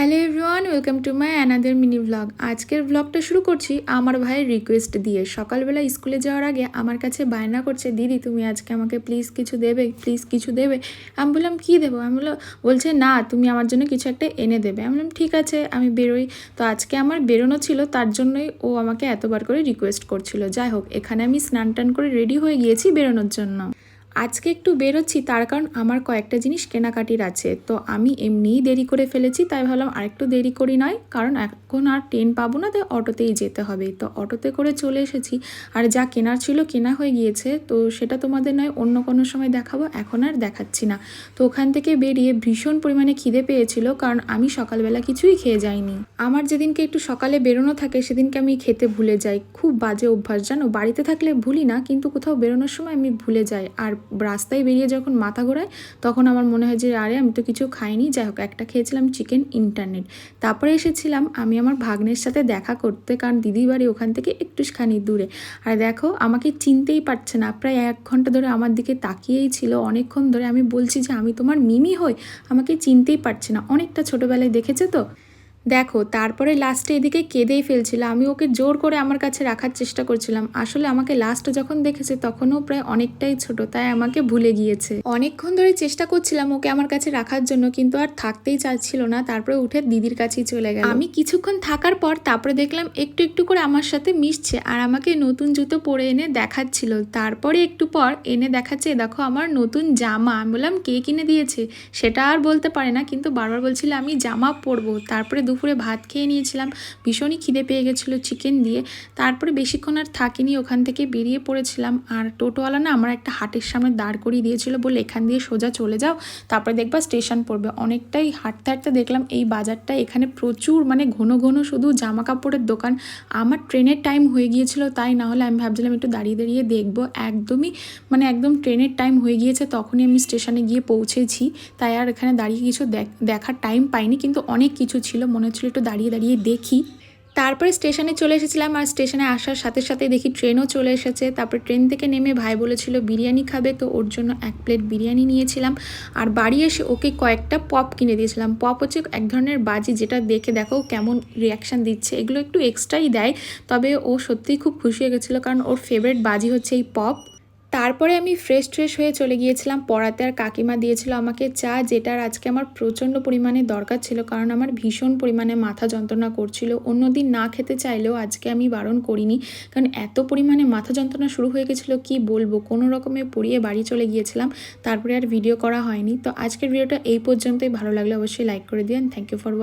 Hello everyone, welcome to my another mini blog. আজকের ব্লগটা শুরু করছি আমার ভাইয়ের রিকোয়েস্ট দিয়ে। সকালবেলা স্কুলে যাওয়ার আগে আমার কাছে বায়না করছে, দিদি তুমি আজকে আমাকে প্লিজ কিছু দেবে, প্লিজ কিছু দেবে। আমি বললাম কী দেবো, আমি বলছে না তুমি আমার জন্য কিছু একটা এনে দেবে। আমি বললাম ঠিক আছে, আমি বেরোই। তো আজকে আমার বেরোনো ছিল, তার জন্যই ও আমাকে এতবার করে রিকোয়েস্ট করছিল। যাই হোক, এখানে আমি স্নান টান করে রেডি হয়ে গিয়েছি বেরোনোর জন্য। আজকে একটু বেরোচ্ছি, তার কারণ আমার কয়েকটা জিনিস কেনাকাটির আছে। তো আমি এমনিই দেরি করে ফেলেছি, তাই ভাবলাম আরেকটু দেরি করি নয়, কারণ এখন আর ট্রেন পাবো না, তাই অটোতেই যেতে হবে। তো অটোতে করে চলে এসেছি, আর যা কেনার ছিল কেনা হয়ে গিয়েছে। তো সেটা তোমাদের নয় অন্য কোনো সময় দেখাবো, এখন আর দেখাচ্ছি না। তো ওখান থেকে বেরিয়ে ভীষণ পরিমাণে খিদে পেয়েছিল, কারণ আমি সকালবেলা কিছুই খেয়ে যাইনি। আমার যেদিনকে একটু সকালে বেরোনো থাকে সেদিনকে আমি খেতে ভুলে যাই, খুব বাজে অভ্যাস জানো। বাড়িতে থাকলে ভুলি না, কিন্তু কোথাও বেরোনোর সময় আমি ভুলে যাই। আর রাস্তায় বেরিয়ে যখন মাথা ঘোরায় তখন আমার মনে হয় যে আরে আমি তো কিছু খাইনি। যাই হোক, একটা খেয়েছিলাম চিকেন ইন্টারনেট। তারপরে এসেছিলাম আমি আমার ভাগ্নের সাথে দেখা করতে, কারণ দিদির বাড়ি ওখান থেকে একটুখানি দূরে। আর দেখো আমাকে চিনতেই পারছে না, প্রায় 1 ঘন্টা ধরে আমার দিকে তাকিয়েই ছিল। অনেকক্ষণ ধরে আমি বলছি যে আমি তোমার মিমি হই, আমাকে চিনতেই পারছে না। অনেকটা ছোটোবেলায় দেখেছে তো। দেখো তারপরে লাস্টে এদিকে কেঁদেই ফেলছিল, আমি ওকে জোর করে আমার কাছে রাখার চেষ্টা করছিলাম। আসলে আমাকে লাস্টে যখন দেখেছে তখনও প্রায় অনেকটাই ছোট, তাই আমাকে ভুলে গিয়েছে। অনেকক্ষণ ধরে চেষ্টা করছিলাম ওকে আমার কাছে রাখার জন্য, কিন্তু আর থাকতেই চাচ্ছিল না। তারপরে উঠে দিদির কাছেই চলে গেল। আমি কিছুক্ষণ থাকার পর তারপরে দেখলাম একটু একটু করে আমার সাথে মিশছে, আর আমাকে নতুন জুতো পরে এনে দেখাচ্ছিল। তারপরে একটু পর এনে দেখাচ্ছে দেখো আমার নতুন জামা। আমি বললাম কে কিনে দিয়েছে, সেটা আর বলতে পারে না, কিন্তু বারবার বলছিল আমি জামা পরবো। তারপরে দুপুরে ভাত খেয়ে নিয়েছিলাম, ভীষণই খিদে পেয়ে গেছিলো চিকেন দিয়ে। তারপরে বেশিক্ষণ আর থাকিনি, ওখান থেকে বেরিয়ে পড়েছিলাম। আর টোটোওয়ালা না আমার একটা হাটের সামনে দাঁড় করিয়ে দিয়েছিল, বলে এখান দিয়ে সোজা চলে যাও, তারপরে দেখবা স্টেশন পড়বে। অনেকটাই হাঁটতে হাঁটতে দেখলাম এই বাজারটা, এখানে প্রচুর মানে ঘন ঘন শুধু জামা কাপড়ের দোকান। আমার ট্রেনের টাইম হয়ে গিয়েছিল, তাই না হলে আমি ভাবছিলাম একটু দাঁড়িয়ে দাঁড়িয়ে দেখবো। একদম ট্রেনের টাইম হয়ে গিয়েছে, তখনই আমি স্টেশনে গিয়ে পৌঁছেছি। তাই আর এখানে দাঁড়িয়ে কিছু দেখার টাইম পাইনি, কিন্তু অনেক কিছু ছিল, মনে হচ্ছিল একটু দাঁড়িয়ে দাঁড়িয়ে দেখি। তারপরে স্টেশনে চলে এসেছিলাম, আর স্টেশনে আসার সাথে সাথে দেখি ট্রেনও চলে এসেছে। তারপরে ট্রেন থেকে নেমে ভাই বলেছিল বিরিয়ানি খাবে, তো ওর জন্য 1 প্লেট বিরিয়ানি নিয়েছিলাম। আর বাড়ি এসে ওকে কয়েকটা পপ কিনে দিয়েছিলাম। পপ হচ্ছে এক ধরনের বাজি, যেটা দেখে দেখো কেমন রিয়াকশান দিচ্ছে। এগুলো একটু এক্সট্রাই দেয়, তবে ও সত্যিই খুব খুশি হয়ে গেছিলো, কারণ ওর ফেভারিট বাজি হচ্ছে এই পপ। তারপরে আমি ফ্রেশ হয়ে চলে গিয়েছিলাম পড়াতে, আর কাকিমা দিয়েছিল আমাকে চা, যেটার আজকে আমার প্রচণ্ড পরিমাণে দরকার ছিল, কারণ আমার ভীষণ পরিমাণে মাথা যন্ত্রণা করছিল। অন্যদিন না খেতে চাইলেও আজকে আমি বারণ করিনি, কারণ এত পরিমাণে মাথা যন্ত্রণা শুরু হয়ে গেছিলো কি বলবো। কোনো রকমে পড়িয়ে বাড়ি চলে গিয়েছিলাম, তারপরে আর ভিডিও করা হয়নি। তো আজকের ভিডিওটা এই পর্যন্তই। ভালো লাগলে অবশ্যই লাইক করে দিন। Thank you for